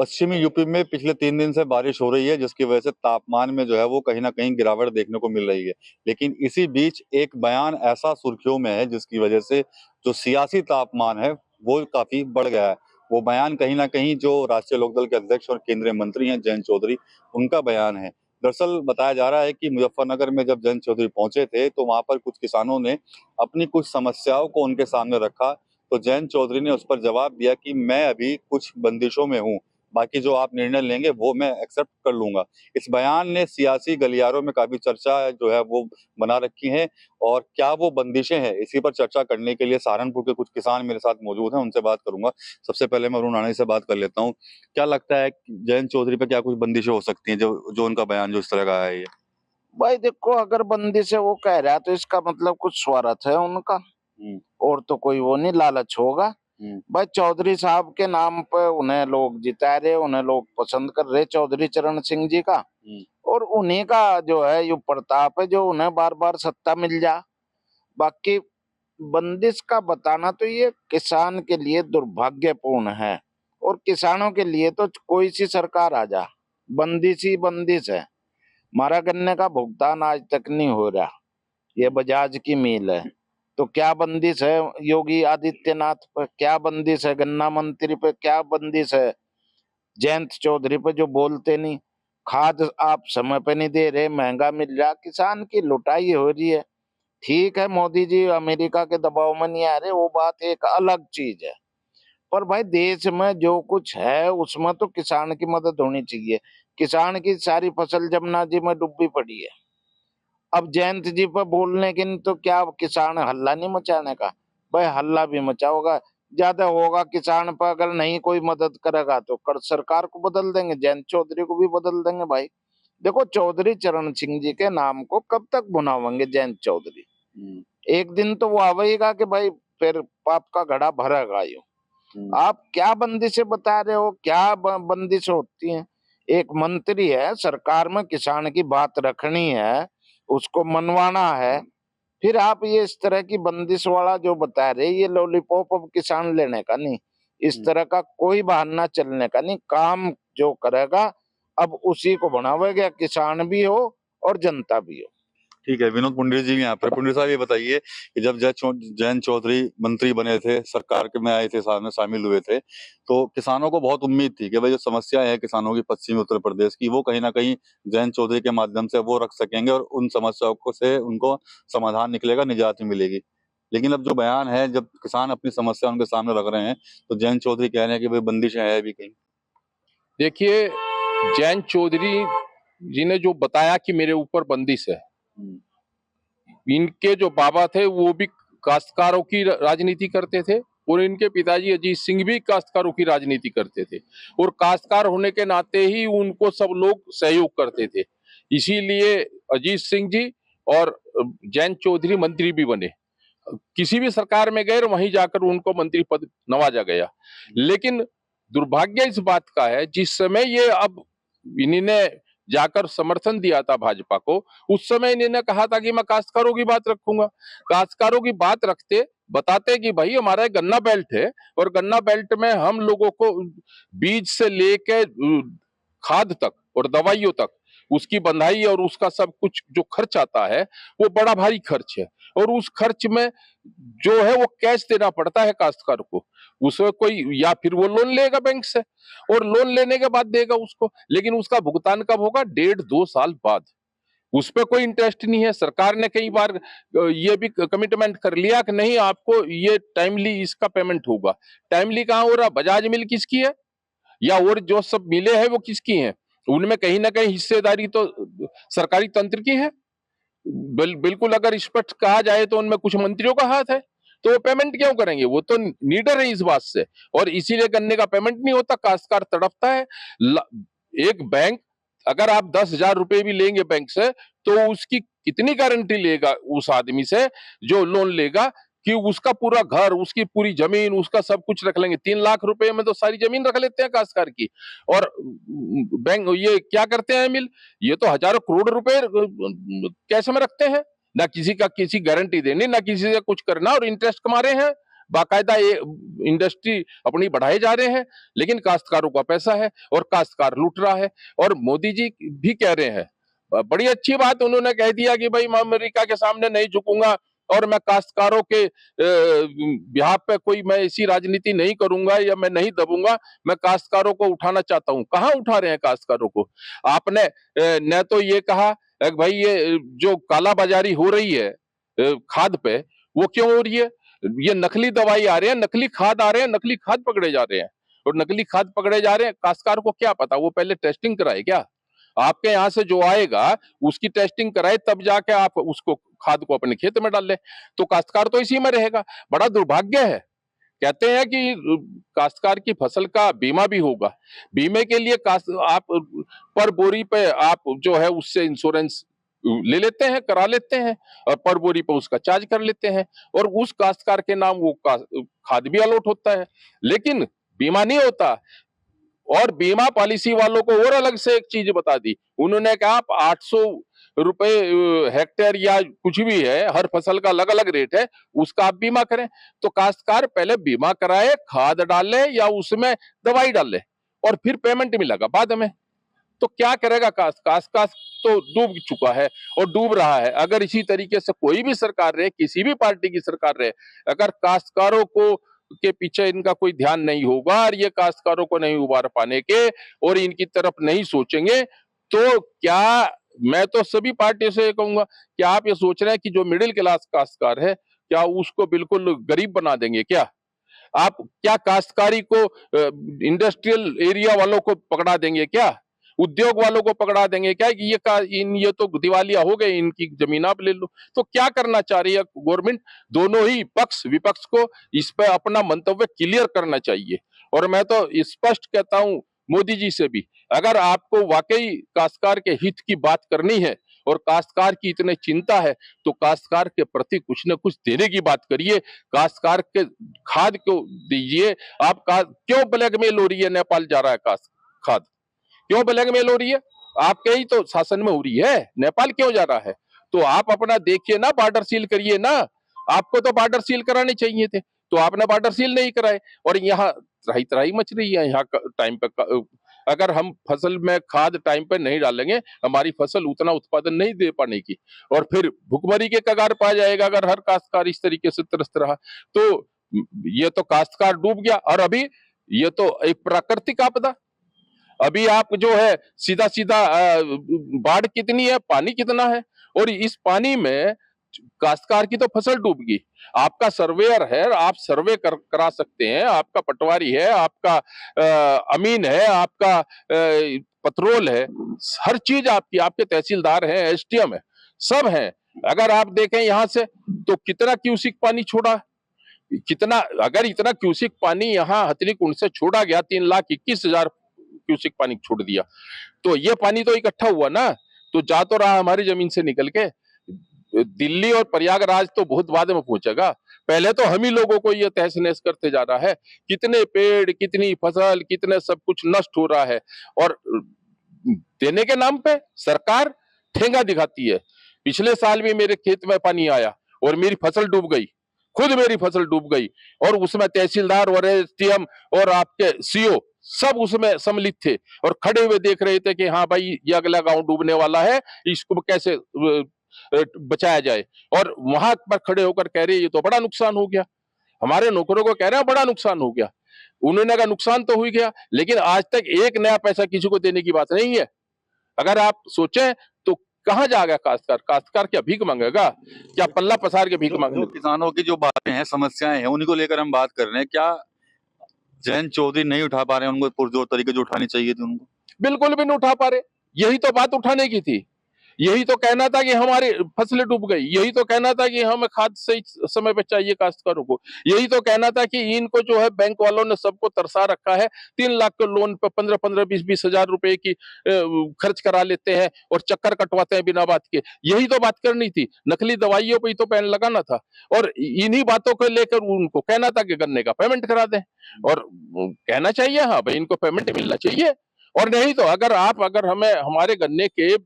पश्चिमी यूपी में पिछले 3 दिन से बारिश हो रही है, जिसकी वजह से तापमान में जो है वो कहीं न कहीं गिरावट देखने को मिल रही है। लेकिन इसी बीच एक बयान ऐसा सुर्खियों में है जिसकी वजह से जो सियासी तापमान है वो काफ़ी बढ़ गया है। वो बयान कहीं न कहीं जो राष्ट्रीय लोकदल के अध्यक्ष और केंद्रीय मंत्री हैं जयंत चौधरी, उनका बयान है। दरअसल बताया जा रहा है कि मुज़फ्फरनगर में जब जयंत चौधरी पहुंचे थे तो वहां पर कुछ किसानों ने अपनी कुछ समस्याओं को उनके सामने रखा। तो जयंत चौधरी ने उस पर जवाब दिया कि मैं अभी कुछ बंदिशों में हूँ, बाकी जो आप निर्णय लेंगे वो मैं एक्सेप्ट कर लूंगा। इस बयान ने सियासी गलियारों में काफी चर्चा जो है वो बना रखी है। और क्या वो बंदिशें हैं, इसी पर चर्चा करने के लिए सहारनपुर के कुछ किसान मेरे साथ मौजूद हैं, उनसे बात करूंगा। सबसे पहले मैं अरुण आनी से बात कर लेता हूँ। क्या लगता है कि जयंत चौधरी पे क्या कुछ बंदिशें हो सकती हैं, जो जो उनका बयान जो इस तरह का है ये? भाई देखो, अगर बंदी से वो कह रहा है तो इसका मतलब कुछ स्वार्थ है उनका, और तो कोई वो नहीं, लालच होगा। भाई चौधरी साहब के नाम पे उन्हें लोग जिता रहे, उन्हें लोग पसंद कर रहे, चौधरी चरण सिंह जी का। और उन्हीं का जो है ये प्रताप है जो उन्हें बार बार सत्ता मिल जा। बाकी बंदिश का बताना तो ये किसान के लिए दुर्भाग्यपूर्ण है, और किसानों के लिए तो कोई सी सरकार आ जा, बंदिश ही बंदिश है। हमारा गन्ने का भुगतान आज तक नहीं हो रहा, ये बजाज की मिल है। तो क्या बंदिश है योगी आदित्यनाथ पर, क्या बंदिश है गन्ना मंत्री पे, क्या बंदिश है जयंत चौधरी पे जो बोलते नहीं। खाद आप समय पे नहीं दे रहे, महंगा मिल रहा, किसान की लुटाई हो रही है। ठीक है मोदी जी अमेरिका के दबाव में नहीं आ रहे, वो बात एक अलग चीज है। पर भाई देश में जो कुछ है उसमें तो किसान की मदद होनी चाहिए। किसान की सारी फसल जमुना जी में डूबी पड़ी है। अब जयंत जी पर बोलने के नहीं तो क्या किसान हल्ला नहीं मचाने का? भाई हल्ला भी मचाओगा, ज्यादा होगा किसान पर, अगर नहीं कोई मदद करेगा तो कर सरकार को बदल देंगे, जयंत चौधरी को भी बदल देंगे। भाई देखो, चौधरी चरण सिंह जी के नाम को कब तक भुनावेंगे जयंत चौधरी? एक दिन तो वो आवेगा कि भाई फिर पाप का घड़ा भरेगा यूं। आप क्या बंदिशें बता रहे हो, क्या बंदिश होती हैं? एक मंत्री है, सरकार में किसान की बात रखनी है, उसको मनवाना है, फिर आप ये इस तरह की बंदिश वाला जो बता रहे, ये लॉलीपॉप अब किसान लेने का नहीं, इस तरह का कोई बहाना चलने का नहीं। काम जो करेगा अब उसी को बनावेगा, किसान भी हो और जनता भी हो। ठीक है, विनोद पुंडरीक जी भी यहाँ पर। पुंडरीक साहब ये बताइए कि जब जयंत चौधरी मंत्री बने थे, सरकार के में आए थे, साथ में शामिल हुए थे, तो किसानों को बहुत उम्मीद थी कि भाई जो समस्या है किसानों की पश्चिमी उत्तर प्रदेश की, वो कहीं ना कहीं जयंत चौधरी के माध्यम से वो रख सकेंगे और उन समस्याओं को से उनको समाधान निकलेगा, निजात मिलेगी। लेकिन अब जो बयान है, जब किसान अपनी समस्या उनके सामने रख रहे हैं, तो जयंत चौधरी कह रहे हैं कि भाई बंदिशें है अभी कहीं। देखिए, जयंत चौधरी जी ने जो बताया कि मेरे ऊपर बंदिश है, इनके जो बाबा थे वो भी काश्तकारों की राजनीति करते थे, और इनके पिताजी अजीत सिंह भी काश्तकारों की राजनीति करते थे, और काश्तकार होने के नाते ही उनको सब लोग सहयोग करते थे। इसीलिए अजीत सिंह जी और जयंत चौधरी मंत्री भी बने, किसी भी सरकार में गए वहीं जाकर उनको मंत्री पद नवाजा गया। लेकिन दुर्भाग्य इस बात का है, जिस समय ये अब इन्होंने जाकर समर्थन दिया था भाजपा को, उस समय इन्होंने कहा था कि मैं काश्तकारों की बात रखूंगा। काश्तकारों की बात रखते बताते कि भाई हमारा गन्ना बेल्ट है, और गन्ना बेल्ट में हम लोगों को बीज से लेके खाद तक और दवाइयों तक उसकी बंधाई और उसका सब कुछ जो खर्च आता है वो बड़ा भारी खर्च है, और उस खर्च में जो है वो कैश देना पड़ता है काश्तकार को। उसमें कोई या फिर वो लोन लेगा बैंक से, और लोन लेने के बाद देगा उसको, लेकिन उसका भुगतान कब होगा? 1.5-2 साल बाद। उस पर कोई इंटरेस्ट नहीं है। सरकार ने कई बार ये भी कमिटमेंट कर लिया कि नहीं, आपको ये टाइमली इसका पेमेंट होगा। टाइमली कहाँ हो रहा? बजाज मिल किसकी है, या और जो सब मिले हैं वो किसकी हैं? उनमें कहीं ना कहीं हिस्सेदारी तो सरकारी तंत्र की है। बिल्कुल अगर स्पष्ट कहा जाए तो उनमें कुछ मंत्रियों का हाथ है, तो वो पेमेंट क्यों करेंगे? वो तो नीडर है इस बात से, और इसीलिए गन्ने का पेमेंट नहीं होता, काश्तकार तड़पता है। एक बैंक, अगर आप 10,000 रुपए भी लेंगे बैंक से, तो उसकी कितनी गारंटी लेगा उस आदमी से जो लोन लेगा कि उसका पूरा घर, उसकी पूरी जमीन, उसका सब कुछ रख लेंगे? 3 लाख रुपए में तो सारी जमीन रख लेते हैं काश्तकार की। और बैंक ये क्या करते हैं मिल, ये तो हजारों करोड़ रुपए कैश में रखते हैं, ना किसी का किसी गारंटी देनी, ना किसी से कुछ करना, और इंटरेस्ट कमा रहे हैं बाकायदा ये इंडस्ट्री अपनी बढ़ाए जा रहे हैं, लेकिन काश्तकारों का पैसा है और काश्तकार लूट रहा है। और मोदी जी भी कह रहे हैं, बड़ी अच्छी बात उन्होंने कह दिया कि भाई मैं अमेरिका के सामने नहीं झुकूंगा और मैं काश्तकारों के बिहाफ पे कोई मैं ऐसी राजनीति नहीं करूंगा या मैं नहीं दबूंगा, मैं काश्तकारों को उठाना चाहता हूं। कहां उठा रहे हैं काश्तकारों को? आपने न तो ये कहा भाई ये जो कालाबाजारी हो रही है खाद पे, वो क्यों हो रही है? ये नकली दवाई आ रहे हैं, नकली खाद आ रहे हैं, नकली खाद पकड़े जा रहे हैं और नकली खाद पकड़े जा रहे हैं। काश्तकार को क्या पता? वो पहले टेस्टिंग कराए क्या? आपके यहाँ से जो आएगा उसकी टेस्टिंग कराए तब जाके आप उसको खाद को अपने खेत में डाल ले। तो काश्तकार तो इसी में रहेगा। बड़ा दुर्भाग्य है। कहते हैं कि काश्तकार की फसल का बीमा भी होगा। बीमे के लिए आप पर बोरी पे आप जो है उससे इंश्योरेंस ले लेते हैं, करा लेते हैं और पर बोरी पे उसका चार्ज कर लेते हैं और उस काश्तकार के नाम वो खाद भी अलॉट होता है, लेकिन बीमा नहीं होता। और बीमा पॉलिसी वालों को और अलग से एक चीज बता दी उन्होंने, कहा आप 800 रुपए हेक्टेयर या कुछ भी है, हर फसल का अलग अलग रेट है, उसका आप बीमा करें। तो काश्तकार पहले बीमा कराए, खाद डाले या उसमें दवाई डाले और फिर पेमेंट मिलेगा बाद में। तो क्या करेगा काश्तकार? तो डूब चुका है और डूब रहा है। अगर इसी तरीके से कोई भी सरकार रहे, किसी भी पार्टी की सरकार रहे, अगर काश्तकारों को के पीछे इनका कोई ध्यान नहीं होगा और ये काश्तकारों को नहीं उबार पाने के और इनकी तरफ नहीं सोचेंगे, तो क्या मैं तो सभी पार्टियों से कहूंगा कि आप ये सोच रहे हैं कि जो मिडिल क्लास काश्तकार है क्या उसको बिल्कुल गरीब बना देंगे क्या? आप क्या काश्तकारी को इंडस्ट्रियल एरिया वालों को पकड़ा देंगे क्या? उद्योग वालों को पकड़ा देंगे क्या कि ये तो दिवालिया हो गए, इनकी जमीन आप ले लो? तो क्या करना चाह रही है गवर्नमेंट? दोनों ही पक्ष विपक्ष को इस पर अपना मंतव्य क्लियर करना चाहिए। और मैं तो स्पष्ट कहता हूं मोदी जी से भी, अगर आपको वाकई काश्तकार के हित की बात करनी है और काश्तकार की इतनी चिंता है तो काश्तकार के प्रति कुछ न कुछ देने की बात करिए। काश्तकार के खाद को दीजिए। आप क्यों ब्लैकमेल हो रही है? नेपाल जा रहा है खाद, क्यों ब्लैकमेल हो रही है? आपके ही तो शासन में हो रही है, नेपाल क्यों जा रहा है? तो आप अपना देखिए ना, बॉर्डर सील करिए ना। आपको तो बॉर्डर सील कराने चाहिए थे, तो आपने बॉर्डर सील नहीं कराए और यहाँ त्राही त्राही मच रही है। यहाँ टाइम पे अगर हम फसल में खाद टाइम पे नहीं डालेंगे, हमारी फसल उतना उत्पादन नहीं दे पाने की और फिर भुखमरी के कगार पा जाएगा अगर हर काश्तकार इस तरीके से त्रस्त रहा तो। ये तो काश्तकार डूब गया। और अभी ये तो एक प्राकृतिक आपदा, अभी आप जो है सीधा सीधा बाढ़ कितनी है, पानी कितना है और इस पानी में काश्तकार की तो फसल डूब गई। आपका सर्वेयर है, आप सर्वे करा सकते हैं, आपका पटवारी है, आपका अमीन है, आपका पत्रोल है, हर चीज आपकी, आपके तहसीलदार हैं, एसडीएम है, सब हैं। अगर आप देखें यहाँ से तो कितना क्यूसिक पानी छोड़ा, कितना, अगर इतना क्यूसिक पानी यहाँ हथनीकुंड से छोड़ा गया, 3,21,000 क्यूसिक पानी छोड़ दिया, तो ये पानी तो इकट्ठा हुआ ना, तो जा तो रहा हमारी जमीन से निकल के। दिल्ली और प्रयागराज तो बहुत बाद में पहुंचेगा, पहले तो हम ही लोगों को ये तहस नहस करते जा रहा है। कितने पेड़, कितनी फसल, कितने सब कुछ नष्ट हो रहा है और देने के नाम पे सरकार ठेंगा दिखाती है। पिछले साल भी मेरे खेत में पानी आया और मेरी फसल डूब गई, खुद मेरी फसल डूब गई और उसमें तहसीलदार और एसडीएम और आपके सीओ सब उसमें सम्मिलित थे और खड़े हुए देख रहे थे कि हाँ भाई ये अगला गांव डूबने वाला है, इसको कैसे बचाया जाए। और वहां पर खड़े होकर कह रहे ये तो बड़ा नुकसान हो गया, हमारे नौकरों को कह रहे हैं बड़ा नुकसान हो गया। उन्होंने कहा नुकसान तो हो गया, लेकिन आज तक एक नया पैसा किसी को देने की बात नहीं है। अगर आप सोचें तो कहां जाएगा काश्तकार? काश्तकार क्या भीख मांगेगा? क्या पल्ला पसार के भीख मांगेगा? किसानों की जो बातें हैं, समस्याएं हैं, उन्हीं को लेकर हम बात कर रहे हैं। क्या जयंत चौधरी नहीं उठा पा रहे हैं उनको पुरजोर तरीके जो उठानी चाहिए थी उनको? बिल्कुल भी नहीं उठा पा रहे। यही तो बात उठाने की थी, यही तो कहना था कि हमारी फसलें डूब गई, यही तो कहना था कि हमें खाद सही समय पे चाहिए काश्तकारों को, यही तो कहना था कि इनको जो है बैंक वालों ने सबको तरसा रखा है, 3 लाख के लोन पे 15-15, 20-20 हजार रुपए की खर्च करा लेते हैं और चक्कर कटवाते हैं बिना बात के। यही तो बात करनी थी, नकली दवाइयों पे ही तो पैन लगाना था और इन्हीं बातों को लेकर उनको कहना था कि गन्ने का पेमेंट करा दें और कहना चाहिए हाँ भाई इनको पेमेंट मिलना चाहिए। और नहीं तो अगर हमें हमारे गन्ने के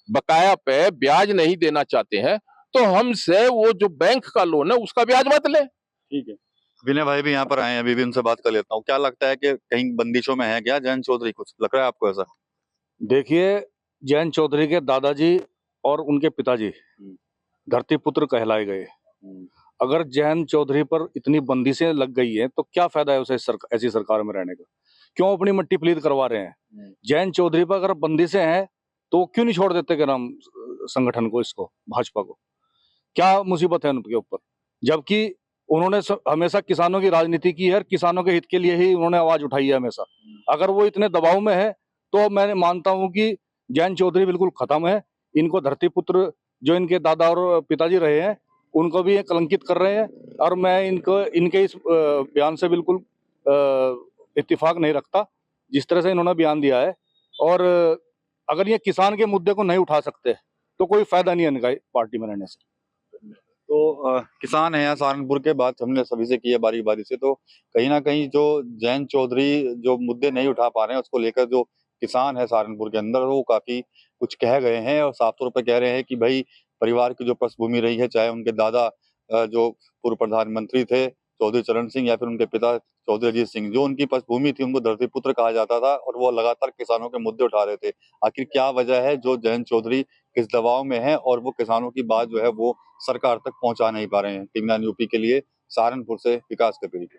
बकाया पे ब्याज नहीं देना चाहते हैं तो हमसे वो जो बैंक का लोन है उसका ब्याज मत ले। ठीक है। विनय भाई भी यहाँ पर आए हैं, अभी भी उनसे बात कर लेता हूँ। क्या लगता है कि कहीं बंदिशों में है क्या जयंत चौधरी? कुछ लग रहा है आपको ऐसा? देखिए, जयंत चौधरी के दादाजी और उनके पिताजी धरतीपुत्र कहलाए गए। अगर जयंत चौधरी पर इतनी बंदिशें लग गई हैं तो क्या फायदा है उसे ऐसी सरकार में रहने का? क्यों अपनी मट्टी पलीत करवा रहे हैं? जयंत चौधरी पर अगर बंदिशें हैं तो क्यों नहीं छोड़ देते क्या नाम संगठन को, इसको, भाजपा को? क्या मुसीबत है उनके ऊपर? जबकि उन्होंने हमेशा किसानों की राजनीति की है और किसानों के हित के लिए ही उन्होंने आवाज उठाई है हमेशा। अगर वो इतने दबाव में है तो मैं मानता हूं कि जयंत चौधरी बिल्कुल खत्म है। इनको धरतीपुत्र जो इनके दादा और पिताजी रहे हैं उनको भी ये कलंकित कर रहे हैं, और मैं इनके इस बयान से बिल्कुल इत्तेफाक नहीं रखता जिस तरह से इन्होंने बयान दिया है। और अगर ये किसान के मुद्दे को नहीं उठा सकते तो कोई फायदा नहीं है इनका पार्टी में रहने से। तो किसान है यहाँ सहारनपुर के, बात हमने सभी से की है बारी बारी से। तो कहीं ना कहीं जो जयंत चौधरी जो मुद्दे नहीं उठा पा रहे हैं उसको लेकर जो किसान है सहारनपुर के अंदर वो काफी कुछ कह गए हैं और साफ तौर पर कह रहे हैं कि भाई परिवार की जो पृष्ठभूमि रही है, चाहे उनके दादा जो पूर्व प्रधानमंत्री थे चौधरी चरण सिंह या फिर उनके पिता चौधरी अजीत सिंह, जो उनकी पृष्ठभूमि थी उनको धरतीपुत्र कहा जाता था और वो लगातार किसानों के मुद्दे उठा रहे थे। आखिर क्या वजह है जो जयंत चौधरी किस दबाव में है और वो किसानों की बात जो है वो सरकार तक पहुंचा नहीं पा रहे हैं? टीवी 9 यूपी के लिए सहारनपुर से विकास कपिल।